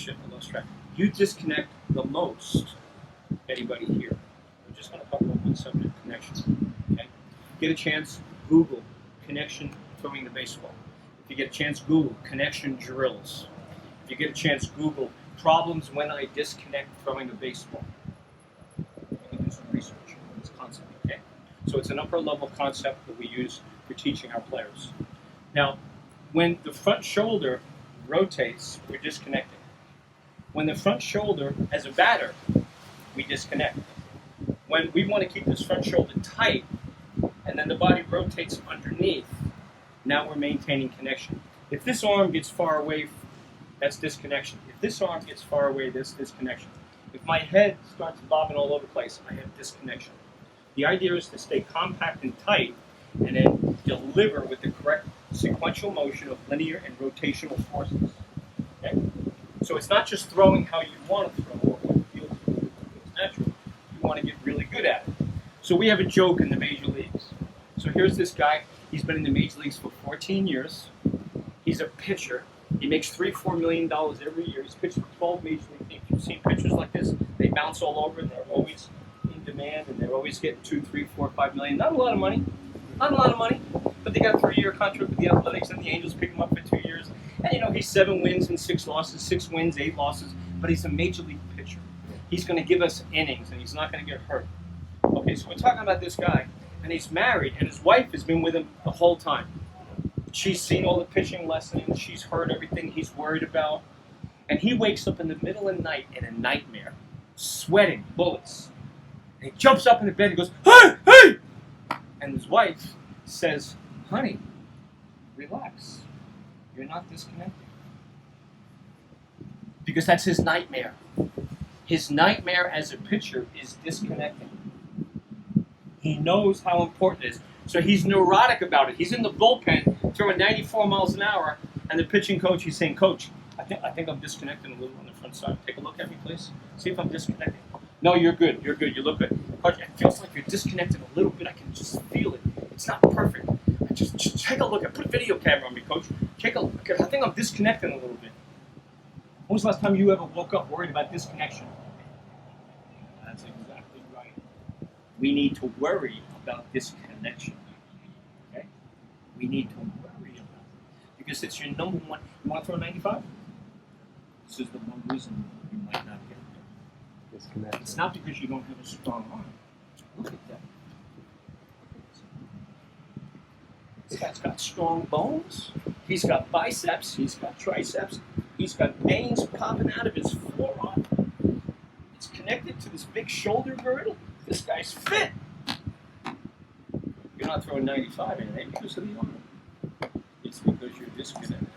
shit, I lost track. You disconnect the most. Anybody here? We're just going to talk about one subject: connection. Okay. Get a chance, Google connection throwing the baseball. If you get a chance, Google connection drills. If you get a chance, Google problems when I disconnect throwing a baseball. You can do some research on this concept. Okay. So it's an upper level concept that we use for teaching our players. Now, when the front shoulder rotates, we're disconnecting. When the front shoulder, as a batter, we disconnect. When we want to keep this front shoulder tight, and then the body rotates underneath, now we're maintaining connection. If this arm gets far away, that's disconnection. If this arm gets far away, that's disconnection. If my head starts bobbing all over the place, I have disconnection. The idea is to stay compact and tight, and then deliver with the correct sequential motion of linear and rotational forces. Okay? So it's not just throwing how you want to throw or what feels natural. You want to get really good at it. So we have a joke in the major leagues. So here's this guy. He's been in the major leagues for 14 years. He's a pitcher. He makes $3-4 million every year. He's pitched for 12 major league teams. You've seen pitchers like this. They bounce all over. They're always in demand, and they're always getting $2, $3, $4, $5 million. Not a lot of money. Not a lot of money, but they got a 3-year contract with the Athletics, and the Angels pick him up for 2 years. And you know, he's 7 wins and 6 losses, 6 wins, 8 losses, but he's a major league pitcher. He's going to give us innings, and he's not going to get hurt. Okay, so we're talking about this guy, and he's married, and his wife has been with him the whole time. She's seen all the pitching lessons. She's heard everything he's worried about. And he wakes up in the middle of the night in a nightmare, sweating bullets. And he jumps up in the bed and goes, "Hey, hey!" And his wife says, "Honey, relax. You're not disconnected." Because that's his nightmare. His nightmare as a pitcher is disconnecting. He knows how important it is. So he's neurotic about it. He's in the bullpen throwing 94 miles an hour, and the pitching coach, he's saying, "Coach, I think I'm disconnecting a little on the front side. Take a look at me, please. See if I'm disconnecting." "No, you're good. You're good. You look good." "Coach, it feels like you're disconnected a little bit. I can just feel it. It's not perfect. Just take a look. Put a video camera on me, Coach. Take a look. I think I'm disconnecting a little bit." When was the last time you ever woke up worried about disconnection? That's exactly right. We need to worry about disconnection. Okay? We need to worry about it. Because it's your number one. You want to throw 95? This is the one reason you might not get it. Disconnect. It's not because you don't have a strong arm. Look at that. This guy's got strong bones. He's got biceps. He's got triceps. He's got veins popping out of his forearm. It's connected to this big shoulder girdle. This guy's fit. You're not throwing 95 in it because of the arm. It's because you're disconnected.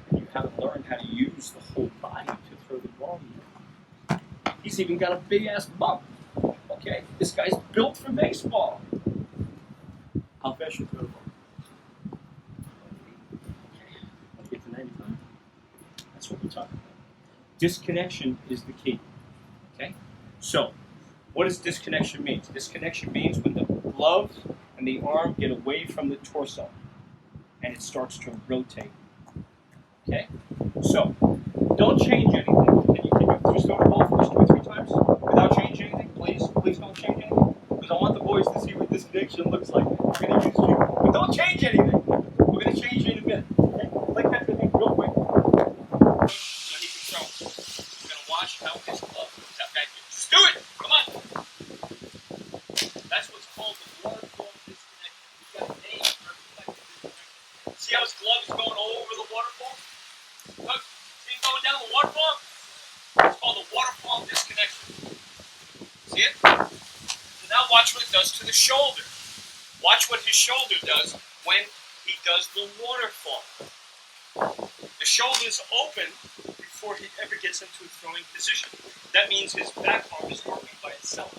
And you haven't learned how to use the whole body to throw the ball. He's even got a big-ass bump. Okay? This guy's built for baseball. How fast you throw the ball? Okay. Let's get to 95. That's what we're talking about. Disconnection is the key. Okay? So, what does disconnection mean? Disconnection means when the glove and the arm get away from the torso and it starts to rotate. Okay? So, don't change anything. Can you just throw the ball first 2 or 3 times without changing anything? Please don't change anything. Because I want the boys to see what disconnection looks like. We're going to use you. But don't change anything. We're going to change it in a minute. Okay? Play catch with me real quick. So he can throw. We're going to watch how his glove comes out. Okay? Just do it! Come on! That's what's called the waterfall disconnection. You've got a name for disconnection. See how his glove is going over the waterfall? Look, see it going down the waterfall? It's called the waterfall disconnection. See it? So now watch what it does to the shoulder. Watch what his shoulder does when he does the waterfall. The shoulder is open before he ever gets into a throwing position. That means his back arm is working by itself.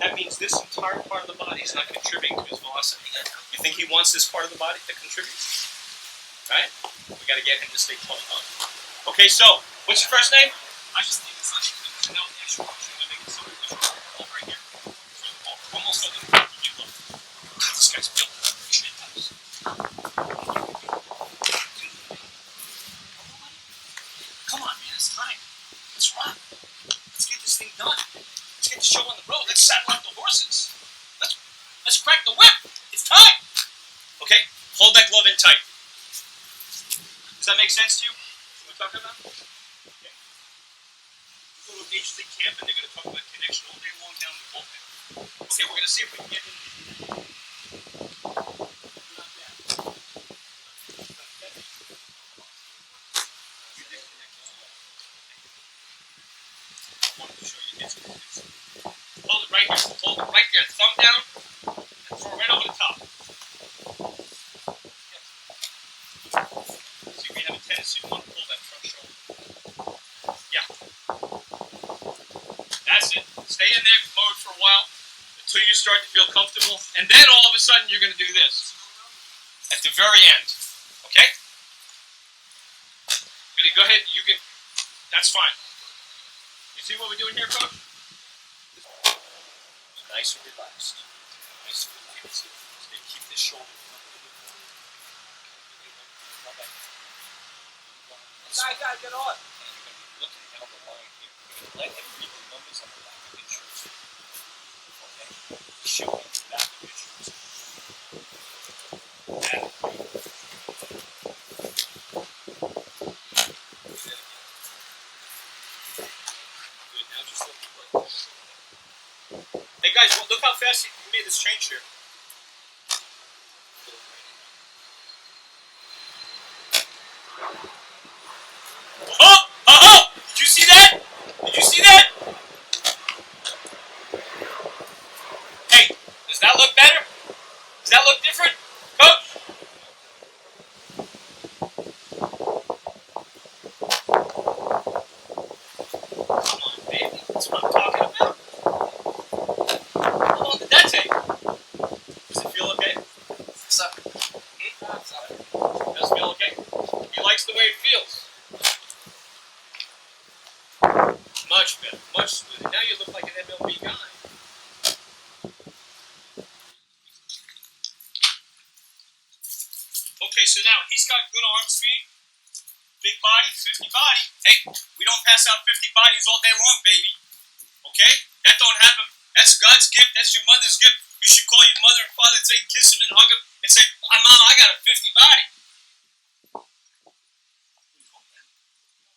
That means this entire part of the body is not contributing to his velocity. You think he wants this part of the body to contribute? Right? We got to get him to stay pulling on. Okay, so, what's your first name? I just think it's like, no, the extra option to make it so over here. So, almost on the you look. God, this guy's built. Shit, come on, man. saddle up the horses. Let's crack the whip. It's time. Okay, hold that glove in tight. Does that make sense to you? What we're talking about? Okay. You go to a Major League camp and they're going to talk about connection all day long down the bullpen. Okay, we're going to see if we can get into that. Not bad. You disconnect as well. I wanted to show you disconnection. Hold it right here. Hold it right there. Thumb down and throw it right over the top. See, we have a tendency to want to pull that front shoulder. Yeah. That's it. Stay in that mode for a while until you start to feel comfortable. And then all of a sudden you're going to do this at the very end. Okay? Good. Go ahead. You can. That's fine. You see what we're doing here, Coach? Nice and relaxed. Nice and relaxed. Keep this shoulder up. Guys, get on. And you're going to be looking down the line here. You're going to let him read the numbers on the back of your shoes. Okay? Show him the back of your shoes. Good. Now just look at the Hey guys, well, look how fast you made this change here. Oh! Oh! Did you see that? Did you see that? Hey, does that look better? Does that look different? Coach? Come on, baby. That's what I'm talking about. How long did that take? Does it feel okay? What's up? Does it feel okay? He likes the way it feels. Much better, much smoother. Now you look like an MLB guy. Okay, so now he's got good arm speed, big body, 50 body. Hey, we don't pass out 50 bodies all day long, baby. Okay? That don't happen. That's God's gift. That's your mother's gift. You should call your mother and father and say, kiss him and hug him and say, Mom, I got a 50 body.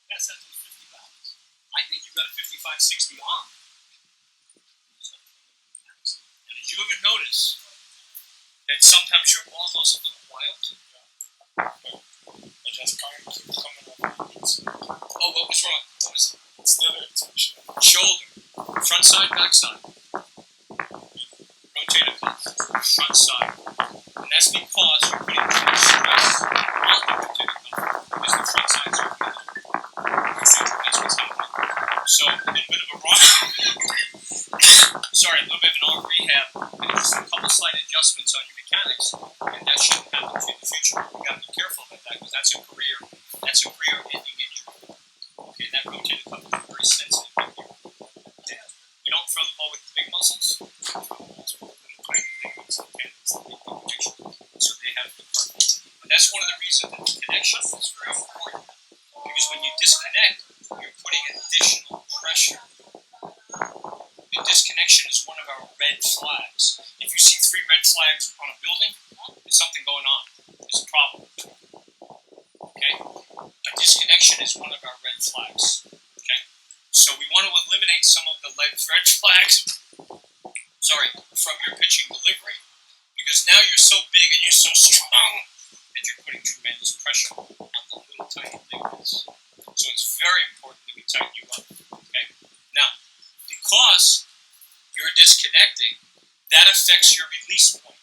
That's not 50 bodies. I think you got a 55, 60 arm. Now, did you ever notice that sometimes your ball goes a little wild? I just can't keep coming up. Oh, what was wrong? What was it? It's the shoulder. Front side, back side. Rotator cuff. Front side. And that's because you're putting too much stress on the rotator cuff. Because the front sides are weak. That's what's happening. So a little bit of a arm rehab, and just a couple slight adjustments on your mechanics, and that shouldn't happen to you in the future. You got to be careful about that because that's a career-ending injury. Okay, that rotator cuff is very sensitive right here. Okay. We don't throw the ball with the big muscles. So they have to be. But that's one of the reasons that the connection is very important. Because when you disconnect, you're putting additional pressure. The disconnection is one of our red flags. If you see 3 red flags on a building, there's something going on. There's a problem. Okay? A disconnection is one of our red flags. Okay? So we want to eliminate some of the red flags from your pitching delivery. Because now you're so big and you're so strong that you're putting tremendous pressure on the little tiny ligaments. So it's very important that we tighten you up. Okay? Now, because you're disconnecting, that affects your release point.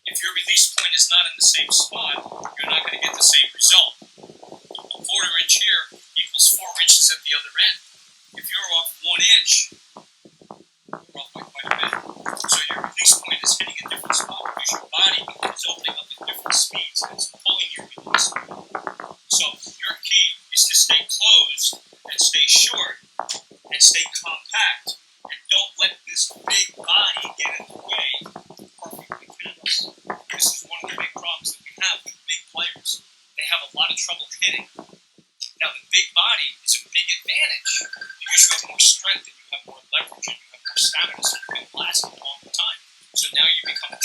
If your release point is not in the same spot, you're not going to get the same result. A 1/4 inch here equals 4 inches at the other end. If you're off 1 inch, you're off by quite a bit. So your release point is hitting a different spot because your body is opening up at different speeds and it's pulling your release point. So your key is to stay closed and stay short and stay compact and don't let this big body get in the way of perfect mechanics. This is one of the big problems that we have with big players. They have a lot of trouble hitting. Now the big body is a big advantage because you have more strength and you have more leverage and you have more stamina so you can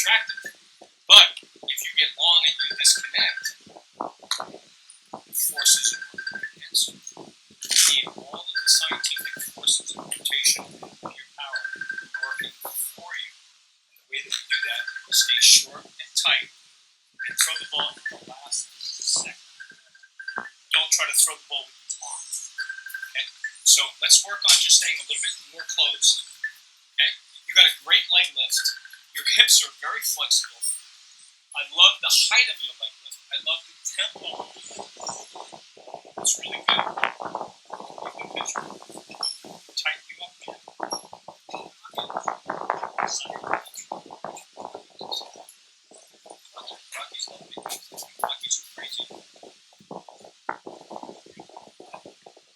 attractive. But if you get long and you disconnect, the forces are working against you. You need all of the scientific forces of rotation of your power working for you. And the way that you do that is stay short and tight and throw the ball at the last second. Don't try to throw the ball with your arms. Okay? So let's work on just staying a little bit more closed. Okay? You got a great leg lift. Your hips are very flexible. I love the height of your leg lift. I love the tempo. It's really good. You can picture. Tighten you up again. Rockies love big guys. Rockies are crazy.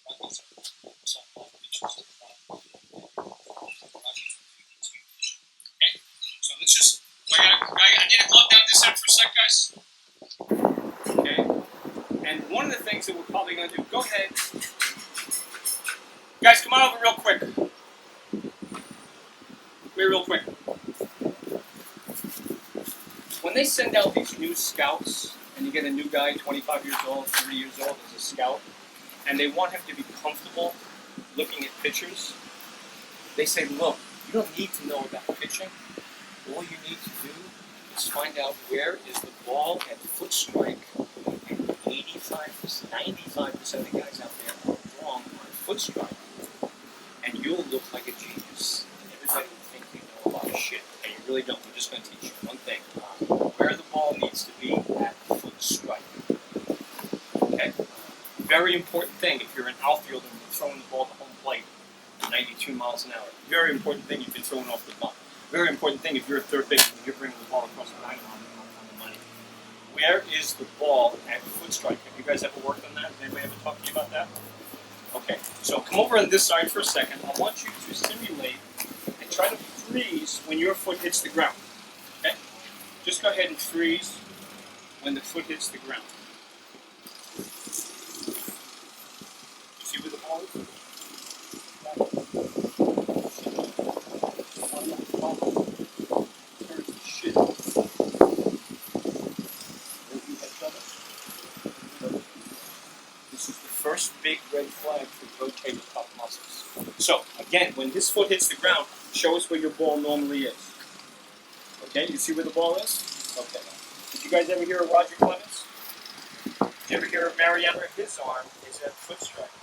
Rockies are softball pitchers. Rockies are 52. Okay? So let's just. I need to calm down this end for a sec, guys. Okay. And one of the things that we're probably going to do, go ahead. Guys, come on over real quick. Wait, real quick. When they send out these new scouts, and you get a new guy, 25 years old, 30 years old, as a scout, and they want him to be comfortable looking at pitchers, they say, look, you don't need to know about pitching. All you need to do is find out where is the ball at foot strike. And 85%, 95% of the guys out there are wrong on foot strike. And you'll look like a genius. And everybody will think you know a lot of shit. And you really don't. We're just going to teach you one thing. Where the ball needs to be at foot strike. Okay? Very important thing if you're an outfielder and you're throwing the ball to home plate 92 miles an hour. Very important thing if you're throwing off the bump. Very important thing if you're a third baseman and you're bringing the ball across the line on the money. Where is the ball at foot strike? Have you guys ever worked on that? Anybody ever talked to you about that? Okay, so come over on this side for a second. I want you to simulate and try to freeze when your foot hits the ground. Okay? Just go ahead and freeze when the foot hits the ground. You see where the ball is? First big red flag for rotating top muscles. So, again, when this foot hits the ground, show us where your ball normally is. Okay, you see where the ball is? Okay. Did you guys ever hear of Roger Clemens? Did you ever hear of Mariano? His arm is at foot strike.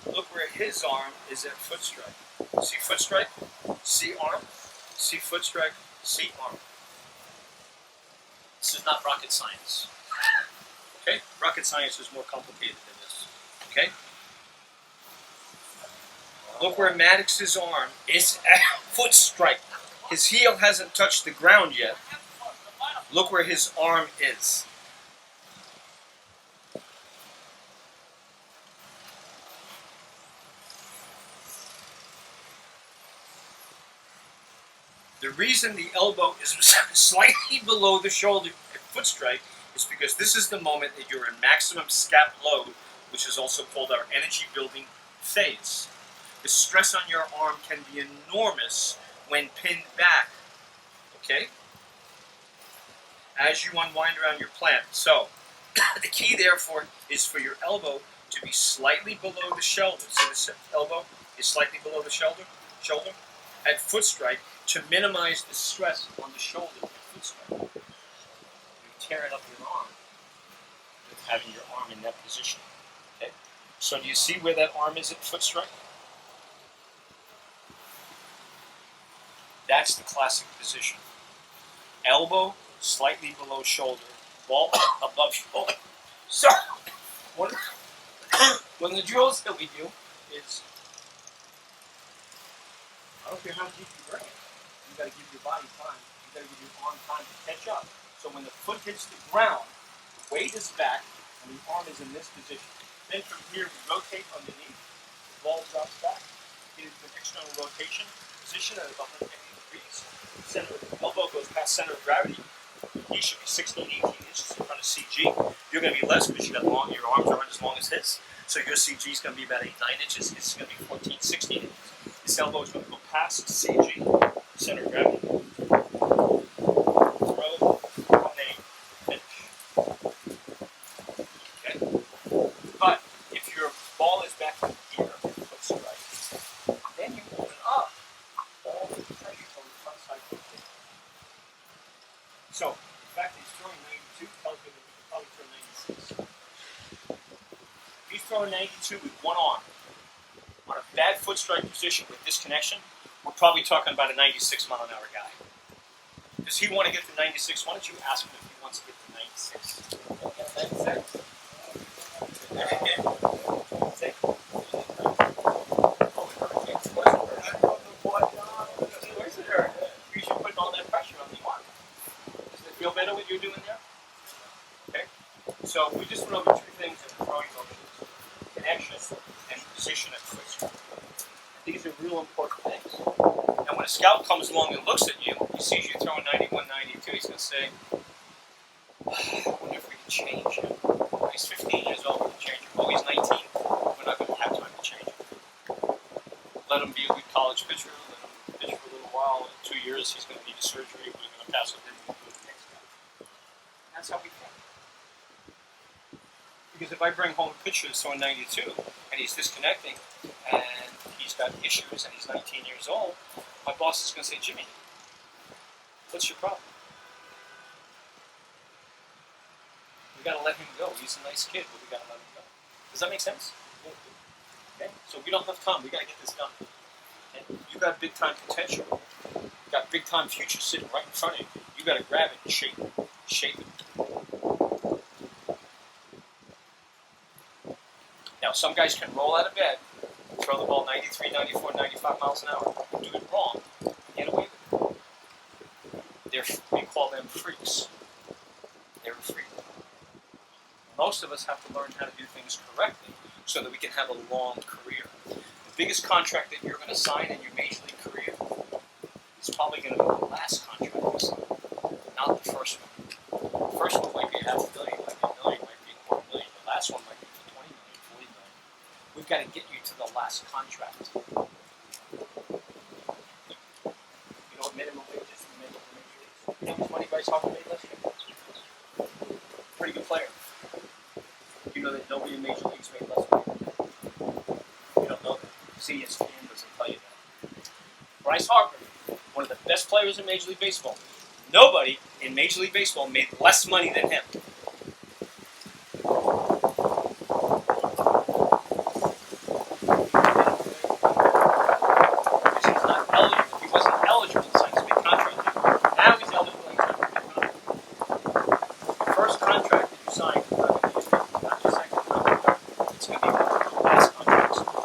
Look where his arm is at foot strike. See foot strike? See arm? See foot strike? See arm. This is not rocket science. Okay? Rocket science is more complicated than this. Okay? Look where Maddox's arm is at foot strike. His heel hasn't touched the ground yet. Look where his arm is. The reason the elbow is slightly below the shoulder at foot strike is because this is the moment that you're in maximum scap load, which is also called our energy building phase. The stress on your arm can be enormous when pinned back, okay? As you unwind around your plant. So, the key therefore is for your elbow to be slightly below the shoulder. So this elbow is slightly below the shoulder at foot strike to minimize the stress on the shoulder at foot strike. You're tearing up your arm with having your arm in that position. Okay? So do you see where that arm is at foot strike? That's the classic position. Elbow slightly below shoulder, ball above shoulder. So, one of the drills that we do is, I don't care how deep you bring it, you got to give your body time, you got to give your arm time to catch up. So when the foot hits the ground, the weight is back, and the arm is in this position. Then from here, we rotate underneath, the ball drops back, get into an external rotation position at about 180 degrees. Center of the elbow goes past center of gravity. He should be 16, 18 inches in front of CG. You're going to be less because you got long, your arms aren't as long as his. So your CG is going to be about 8, 9 inches. His is going to be 14, 16 inches. This elbow is going to go past CG, center of gravity. throw a 92 with one arm on a bad foot strike position with disconnection, we're probably talking about a 96-mile-an-hour guy. Does he want to get to 96? Why don't you ask him if he wants to get to 96? You should put all that pressure on the arm. Does it feel better what you're doing there? Okay? So we just went over two things in the throwing motions: connection and position at foot. These are real important things. And when a scout comes along and looks at you, he sees you throwing 91, 92, he's going to say, I wonder if we can change him. He's 15 years old, we can change him. Oh, he's 19, we're not going to have time to change him. Let him be a good college pitcher, let him pitch for a little while. In 2 years, he's going to need a surgery, we're going to pass with him and go to the next guy. That's how we think. Because if I bring home a pitcher that's throwing 92, and he's disconnecting, and he's got issues, and he's 19 years old, my boss is going to say, Jimmy, what's your problem? We got to let him go. He's a nice kid, but we got to let him go. Does that make sense? Okay. So we don't have time. We got to get this done. And you got big time potential. You got big time future sitting right in front of you. You got to grab it and shape it. Shape it. Now, some guys can roll out of bed, throw the ball 93, 94, 95 miles an hour, do it wrong, and get away with it. We call them freaks. They're a freak. Most of us have to learn how to do things correctly so that we can have a long career. The biggest contract that you're going to sign in your major league career is probably going to be the last contract you sign, not the first one. The first one might be $500,000, might be $1 million, might be $250,000. The last one might be for $20 million, $40 million. We've got to get you to the last contract. You know what minimum wage is in the major leagues? You know how much money Bryce Harper made last year? Pretty good player. You know that nobody in major leagues made less money than that. You don't know that. ESPN doesn't tell you that. Bryce Harper, one of the best players in Major League Baseball. Nobody in Major League Baseball made less money than him.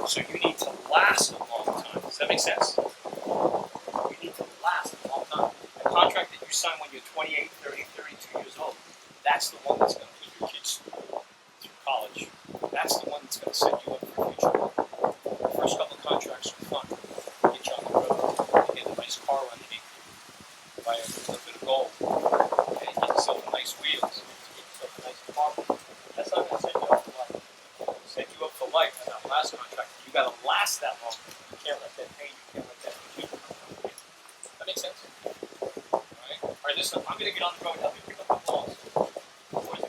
So you need to last a long time. Does that make sense? You need to last a long time. The contract that you sign when you're 28, 30, 32 years old, that's the one that's going to keep your kids through college. That's the one that's going to set you up for the future.